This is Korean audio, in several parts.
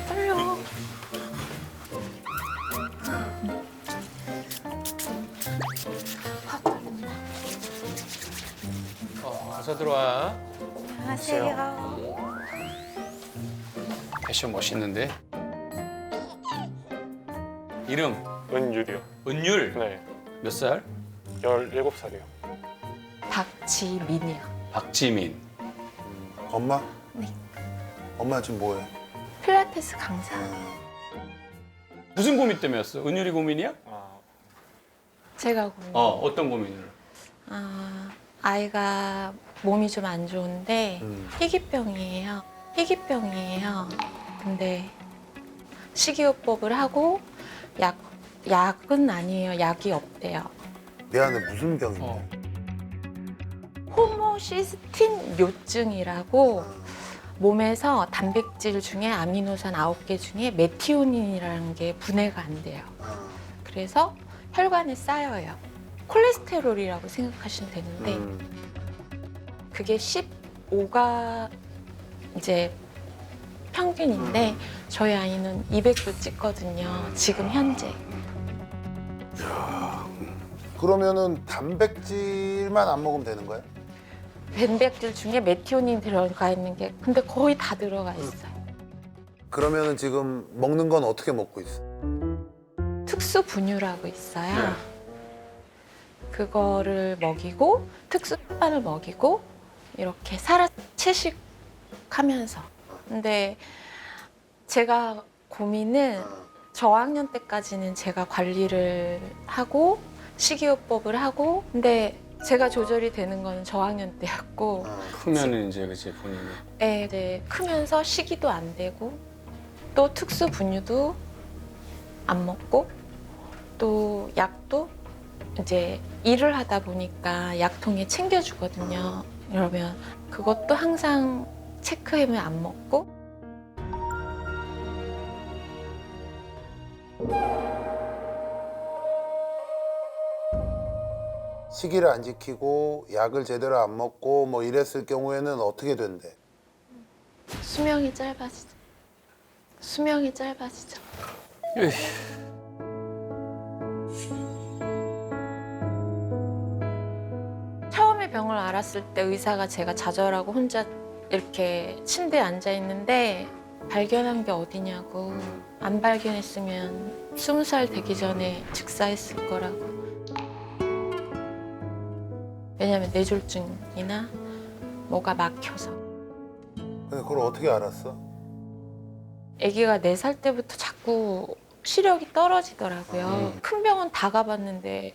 떨려. 어서 들어와. 안녕하세요. 패션 멋있는데. 이름 은율이요. 은율. 네. 몇 살? 17살이요. 박지민이요. 박지민. 엄마? 네. 엄마 지금 뭐해? 필라테스 강사. 무슨 고민 때문에였어? 은율이 고민이야? 제가 고민. 어떤 고민을? 아이가 몸이 좀 안 좋은데 희귀병이에요. 희귀병이에요. 근데 식이요법을 하고 약은 아니에요. 약이 없대요. 미안해, 무슨 병인데? 어. 호모시스틴 요증이라고 몸에서 단백질 중에 아미노산 9개 중에 메티오닌이라는 게 분해가 안 돼요. 그래서 혈관에 쌓여요. 콜레스테롤이라고 생각하시면 되는데 그게 15가 이제 평균인데 저희 아이는 200도 찍거든요. 지금 현재. 그러면은 단백질만 안 먹으면 되는 거야? 단백질 중에 메티오닌 들어가 있는 게 근데 거의 다 들어가 있어요. 그러면은 지금 먹는 건 어떻게 먹고 있어? 특수 분유라고 있어요. 그거를 먹이고 특수 햇반을 먹이고 이렇게 살아 채식하면서. 근데 제가 고민은 저학년 때까지는 제가 관리를 하고 식이요법을 하고 근데 제가 조절이 되는 거는 저학년 때였고 크면은 이제 그치 본인이. 네, 크면서 식이도 안 되고 또 특수 분유도 안 먹고 또 약도 이제 일을 하다 보니까 약통에 챙겨주거든요. 그러면 그것도 항상 체크해면 안 먹고 식이를 안 지키고 약을 제대로 안 먹고 뭐 이랬을 경우에는 어떻게 된대? 수명이 짧아지죠. 수명이 짧아지죠. 처음에 병을 앓았을 때 의사가 제가 좌절하고 혼자 이렇게 침대에 앉아 있는데 발견한 게 어디냐고. 안 발견했으면 20살 되기 전에 즉사했을 거라고. 왜냐면 뇌졸중이나 뭐가 막혀서. 근데 그걸 어떻게 알았어? 아기가 4살 때부터 자꾸 시력이 떨어지더라고요. 큰 병원 다 가봤는데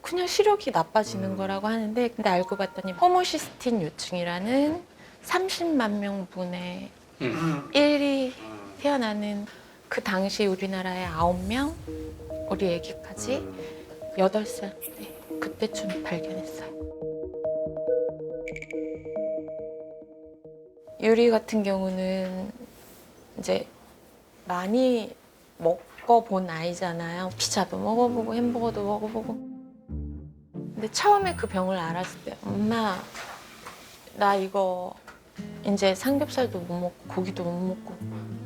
그냥 시력이 나빠지는 거라고 하는데 근데 알고 봤더니 호모시스틴 요증이라는 30만 명분의 1이 태어나는 그 당시 우리나라에 9명 우리 아기까지 8살 때 그때쯤 발견했어요. 유리 같은 경우는 이제 많이 먹어본 아이잖아요. 피자도 먹어보고 햄버거도 먹어보고. 근데 처음에 그 병을 알았을 때 엄마 나 이거 이제 삼겹살도 못 먹고 고기도 못 먹고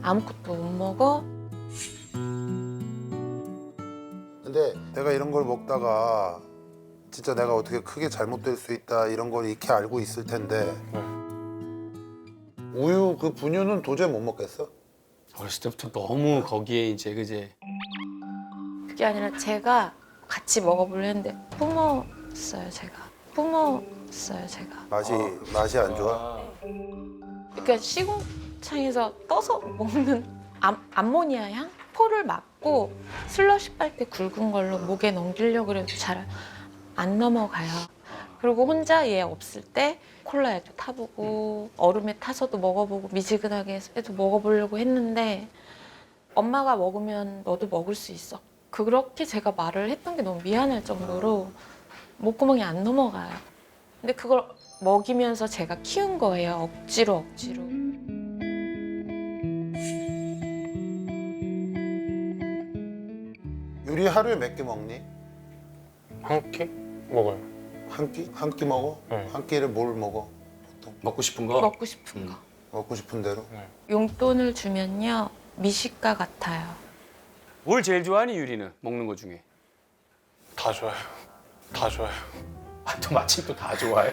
아무것도 못 먹어. 근데 내가 이런 걸 먹다가 진짜 내가 어떻게 크게 잘못될 수 있다 이런 걸 익히 알고 있을 텐데 우유 그 분유는 도저히 못 먹겠어? 어렸을 때부터 너무 거기에 이제 그제. 그게 아니라 제가 같이 먹어보려 했는데 뿜었어요 제가. 뿜었어요 제가. 맛이 안 좋아? 그러니까 시궁창에서 떠서 먹는 암모니아 향? 포를 막고 슬러시 빨 때 굵은 걸로 목에 넘기려고 해도 잘 안 넘어가요. 그리고 혼자 얘 없을 때 콜라에도 타보고 얼음에 타서도 먹어보고 미지근하게 해도 먹어보려고 했는데 엄마가 먹으면 너도 먹을 수 있어. 그렇게 제가 말을 했던 게 너무 미안할 정도로 목구멍이 안 넘어가요. 근데 그걸 먹이면서 제가 키운 거예요. 억지로. 유리 하루에 몇 개 먹니? 한 끼 먹어요. 한 끼? 한 끼 먹어? 네. 한 끼를 뭘 먹어? 보통? 먹고 싶은 거? 먹고 싶은 거. 먹고 싶은 대로? 용돈을 주면요 미식가 같아요. 뭘 제일 좋아하니 유리는 먹는 거 중에? 다 좋아요. 다 좋아요. 아, 또 마침 또 다 좋아해?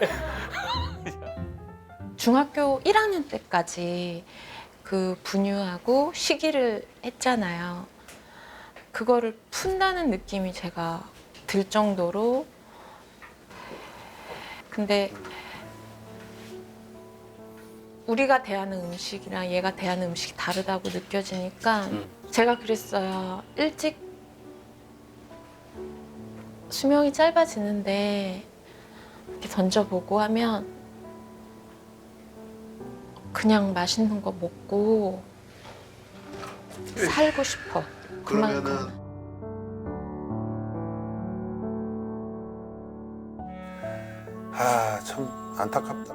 중학교 1학년 때까지 그 분유하고 시기를 했잖아요. 그거를 푼다는 느낌이 제가 들 정도로. 근데 우리가 대하는 음식이랑 얘가 대하는 음식이 다르다고 느껴지니까 제가 그랬어요. 일찍 수명이 짧아지는데 이렇게 던져보고 하면 그냥 맛있는 거 먹고 살고 싶어. 그러면은 그만큼. 참 안타깝다.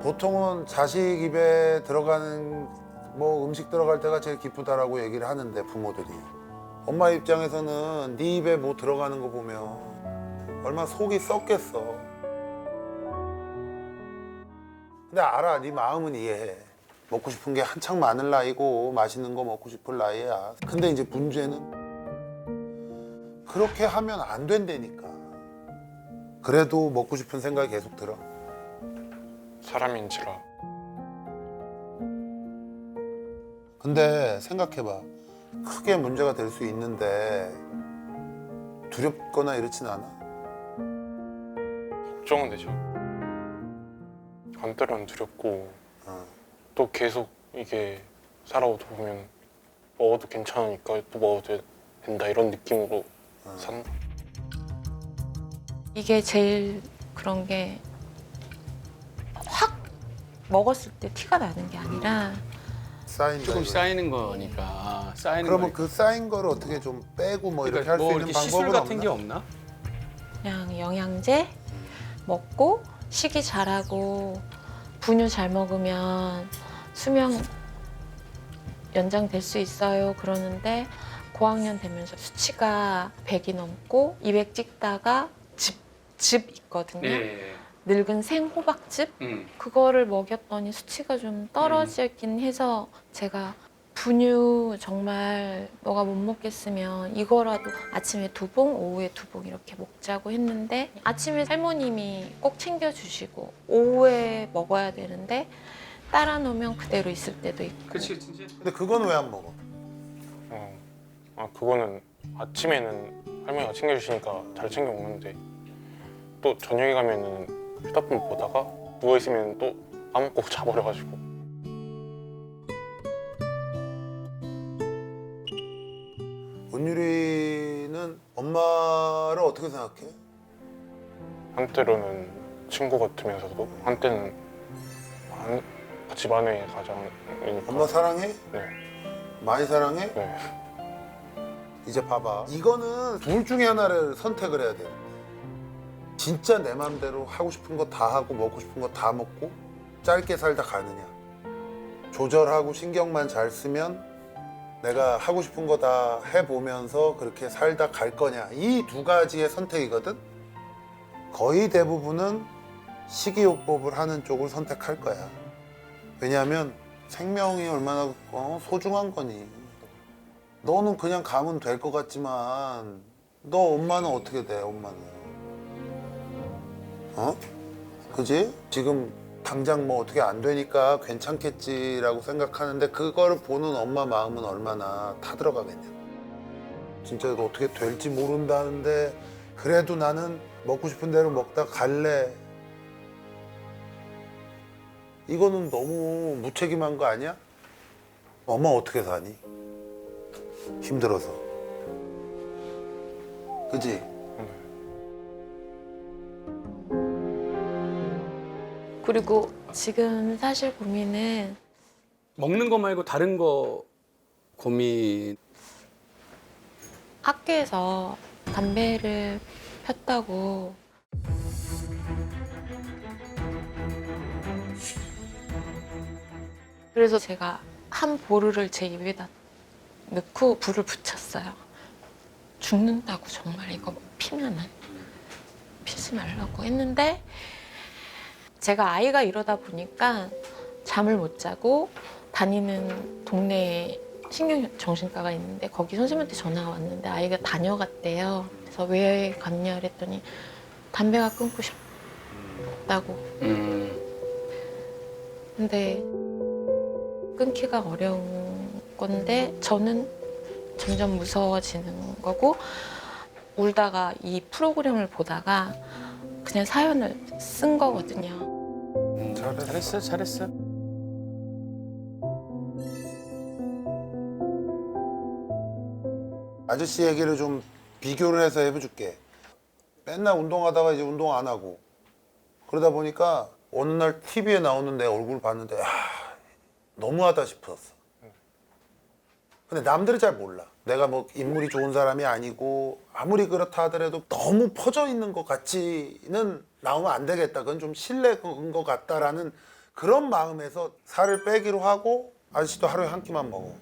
보통은 자식 입에 들어가는 뭐 음식 들어갈 때가 제일 기쁘다라고 얘기를 하는데 부모들이 엄마 입장에서는 네 입에 뭐 들어가는 거 보면 얼마나 속이 썩겠어. 근데 알아, 네 마음은 이해해. 먹고 싶은 게 한창 많을 나이고 맛있는 거 먹고 싶을 나이야. 근데 이제 문제는 그렇게 하면 안 된다니까. 그래도 먹고 싶은 생각이 계속 들어. 사람인지라. 근데 생각해봐. 크게 문제가 될 수 있는데 두렵거나 이렇진 않아? 걱정은 되죠. 한때는 두렵고 또 계속 이게 살아오다 보면 먹어도 괜찮으니까 또 먹어도 된다 이런 느낌으로 산다. 이게 제일 그런 게 확 먹었을 때 티가 나는 게 아니라 쌓인다. 조금 이거지. 쌓이는 거니까. 쌓이는 그러면 거니까. 그 쌓인 거를 어떻게 좀 빼고 뭐 이렇게 그러니까 할 수 뭐 있는 이렇게 시술 방법은 같은 없나? 게 없나? 그냥 영양제 먹고 식이 잘하고 분유 잘 먹으면 수명 연장될 수 있어요 그러는데 고학년 되면서 수치가 100이 넘고 200 찍다가 즙 있거든요. 네. 늙은 생호박즙 그거를 먹였더니 수치가 좀 떨어지긴 해서 제가 분유 정말 너가 못 먹겠으면 이거라도 아침에 2봉, 오후에 2봉 이렇게 먹자고 했는데 아침에 할머님이 꼭 챙겨주시고 오후에 먹어야 되는데 따라 놓으면 그대로 있을 때도 있고. 그치, 진짜. 근데 그건 왜 안 먹어? 그거는 아침에는 할머니가 챙겨주시니까 잘 챙겨 먹는데 또 저녁에 가면은 휴대폰 보다가 누워 있으면 또 까먹고 자버려가지고. 은유리는 엄마를 어떻게 생각해? 한때로는 친구 같으면서도 한때는 집안의 가장이니까. 엄마 사랑해? 네. 많이 사랑해? 네. 이제 봐봐. 이거는 둘 중에 하나를 선택을 해야 돼. 진짜 내 맘대로 하고 싶은 거 다 하고 먹고 싶은 거 다 먹고 짧게 살다 가느냐. 조절하고 신경만 잘 쓰면 내가 하고 싶은 거 다 해보면서 그렇게 살다 갈 거냐. 이 두 가지의 선택이거든. 거의 대부분은 식이요법을 하는 쪽을 선택할 거야. 왜냐하면 생명이 얼마나 소중한 거니. 너는 그냥 가면 될 것 같지만 너 엄마는 어떻게 돼, 엄마는? 어? 그지? 지금 당장 뭐 어떻게 안 되니까 괜찮겠지라고 생각하는데 그거를 보는 엄마 마음은 얼마나 타들어가겠냐. 진짜 이거 어떻게 될지 모른다는데 그래도 나는 먹고 싶은 대로 먹다 갈래. 이거는 너무 무책임한 거 아니야? 엄마 어떻게 사니? 힘들어서. 그지? 그리고 지금 사실 고민은 먹는 거 말고 다른 거 고민. 학교에서 담배를 폈다고 그래서 제가 한 보루를 제 입에다 넣고 불을 붙였어요. 죽는다고 정말 이거 피면은 피지 말라고 했는데 제가 아이가 이러다 보니까 잠을 못 자고 다니는 동네에 신경정신과가 있는데 거기 선생님한테 전화가 왔는데 아이가 다녀갔대요. 그래서 왜 갔냐 그랬더니 담배가 끊고 싶다고. 근데 끊기가 어려운 건데 저는 점점 무서워지는 거고 울다가 이 프로그램을 보다가 그냥 사연을 쓴 거거든요. 잘했어, 잘했어. 아저씨 얘기를 좀 비교를 해서 해줄게. 맨날 운동하다가 이제 운동 안 하고 그러다 보니까 어느 날 TV에 나오는 내 얼굴 봤는데 너무하다 싶었어. 근데 남들이 잘 몰라. 내가 뭐 인물이 좋은 사람이 아니고 아무리 그렇다 하더라도 너무 퍼져 있는 것 같지는 나오면 안 되겠다. 그건 좀 실례인 것 같다라는 그런 마음에서 살을 빼기로 하고 아저씨도 하루에 한 끼만 먹어.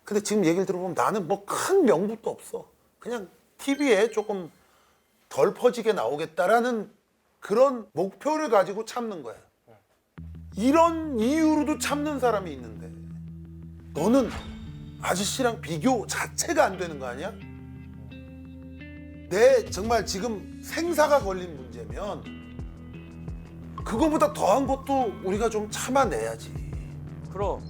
근데 지금 얘기를 들어보면 나는 뭐 큰 명분도 없어. 그냥 TV에 조금 덜 퍼지게 나오겠다라는 그런 목표를 가지고 참는 거야. 이런 이유로도 참는 사람이 있는데 너는 아저씨랑 비교 자체가 안 되는 거 아니야? 내 정말 지금 생사가 걸린 문제면 그거보다 더한 것도 우리가 좀 참아내야지. 그럼.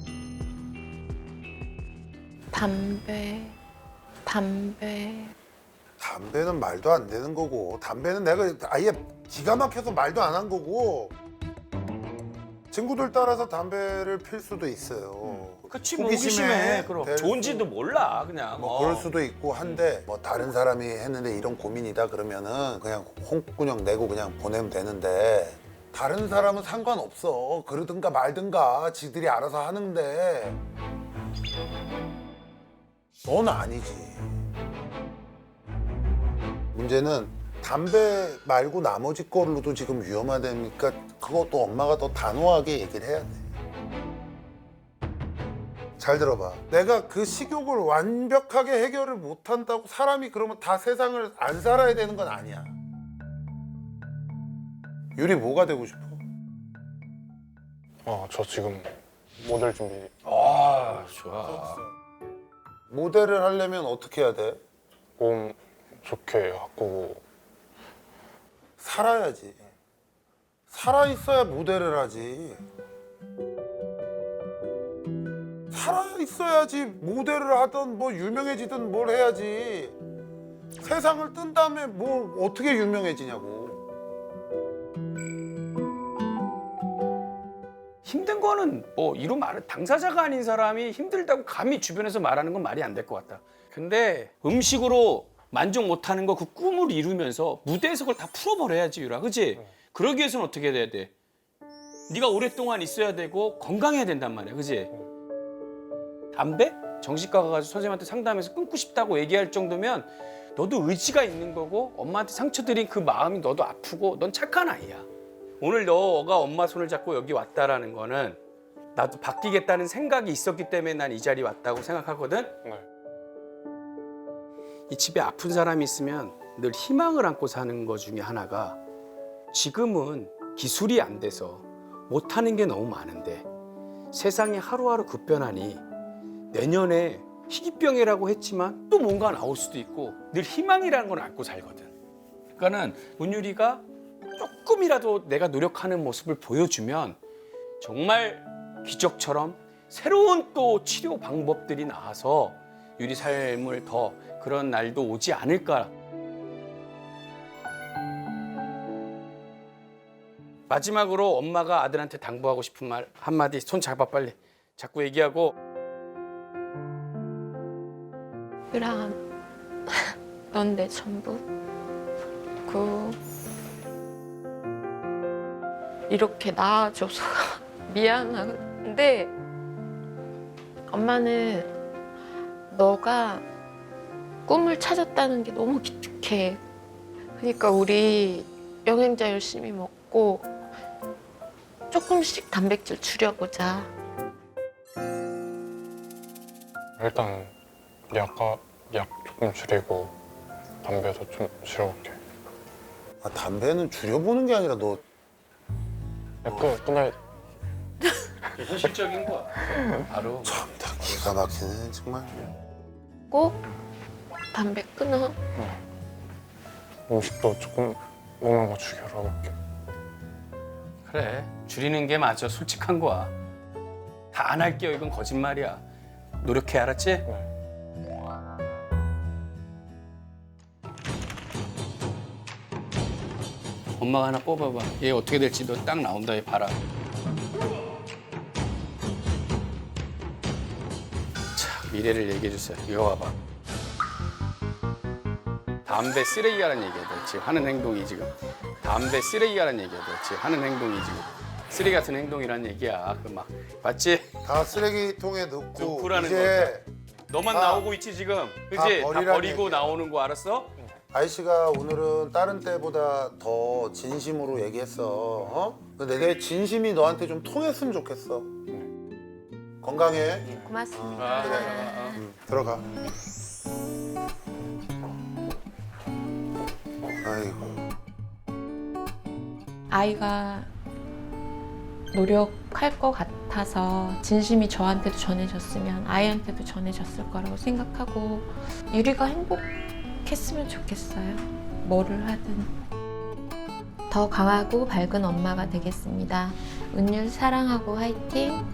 담배는 말도 안 되는 거고 담배는 내가 아예 기가 막혀서 말도 안 한 거고 친구들 따라서 담배를 필 수도 있어요. 그치, 뭐 호기심에. 그럼. 될 좋은지도 몰라, 그냥. 뭐 그럴 수도 있고 한데 뭐 다른 사람이 했는데 이런 고민이다 그러면은 그냥 홍군형 내고 그냥 보내면 되는데 다른 사람은 상관없어. 그러든가 말든가 지들이 알아서 하는데 넌 아니지. 문제는 담배 말고 나머지 걸로도 지금 위험하다니까 그것도 엄마가 더 단호하게 얘기를 해야 돼. 잘 들어봐. 내가 그 식욕을 완벽하게 해결을 못한다고 사람이 그러면 다 세상을 안 살아야 되는 건 아니야. 유리 뭐가 되고 싶어? 저 지금 모델 준비. 아, 좋아. 모델을 하려면 어떻게 해야 돼? 몸 좋게 가꾸고. 살아야지. 살아 있어야 모델을 하지. 살아 있어야지 모델을 하든 뭐 유명해지든 뭘 해야지. 세상을 뜬 다음에 뭐 어떻게 유명해지냐고. 힘든 거는 뭐 이루 말은 당사자가 아닌 사람이 힘들다고 감히 주변에서 말하는 건 말이 안 될 것 같다. 근데 음식으로 만족 못하는 거 그 꿈을 이루면서 무대에서 그걸 다 풀어버려야지, 유라. 그치? 그러기 위해서는 어떻게 해야 돼? 네가 오랫동안 있어야 되고 건강해야 된단 말이야. 그치? 담배? 정신과 가가지고 선생님한테 상담해서 끊고 싶다고 얘기할 정도면 너도 의지가 있는 거고 엄마한테 상처 드린 그 마음이 너도 아프고 넌 착한 아이야. 오늘 너가 엄마 손을 잡고 여기 왔다라는 거는 나도 바뀌겠다는 생각이 있었기 때문에 난 이 자리에 왔다고 생각하거든. 네. 이 집에 아픈 사람이 있으면 늘 희망을 안고 사는 것 중에 하나가 지금은 기술이 안 돼서 못하는 게 너무 많은데 세상이 하루하루 급변하니 내년에 희귀병이라고 했지만 또 뭔가 나올 수도 있고 늘 희망이라는 걸 안고 살거든. 그러니까는 문유리가 조금이라도 내가 노력하는 모습을 보여주면 정말 기적처럼 새로운 또 치료 방법들이 나와서 유리 삶을 더 그런 날도 오지 않을까. 마지막으로 엄마가 아들한테 당부하고 싶은 말 한마디 손 잡아 빨리 자꾸 얘기하고. 유라, 넌 내 전부. 이렇게 낳아줘서 미안한데 엄마는 너가 꿈을 찾았다는 게 너무 기특해. 그러니까 우리 영양제 열심히 먹고 조금씩 단백질 줄여보자. 일단 약 조금 줄이고 담배도 좀 줄여볼게. 담배는 줄여보는 게 아니라 너 끝날 현실적인 거야. 바로 다 기가 막히네 정말. 꼭 담배 끊어. 음식도 조금 먹는 거 줄여라. 그래. 줄이는 게 맞아. 솔직한 거야. 다 안 할게요. 이건 거짓말이야. 노력해 알았지? 네. 엄마가 하나 뽑아봐. 얘 어떻게 될지 너 딱 나온다. 얘 봐라. 자, 미래를 얘기해 주세요. 이거 봐봐. 담배 쓰레기라는 얘기야. 너 지금 하는 행동이 지금. 담배 쓰레기라는 얘기야. 너 지금 하는 행동이 지금. 쓰레기 같은 행동이란 얘기야. 그 막 맞지? 다 쓰레기통에 넣고 넣고라는 이제 너만 다- 나오고 있지 지금. 그지? 다 버리라는 버리고 얘기야. 나오는 거 알았어? 아이씨가 오늘은 다른 때보다 더 진심으로 얘기했어. 어? 근데 내 진심이 너한테 좀 통했으면 좋겠어. 건강해. 고맙습니다. 들어가. 아이고. 아이가 노력할 것 같아서 진심이 저한테도 전해졌으면 아이한테도 전해졌을 거라고 생각하고 유리가 행복했으면 좋겠어요. 뭐를 하든. 더 강하고 밝은 엄마가 되겠습니다. 은율 사랑하고 화이팅!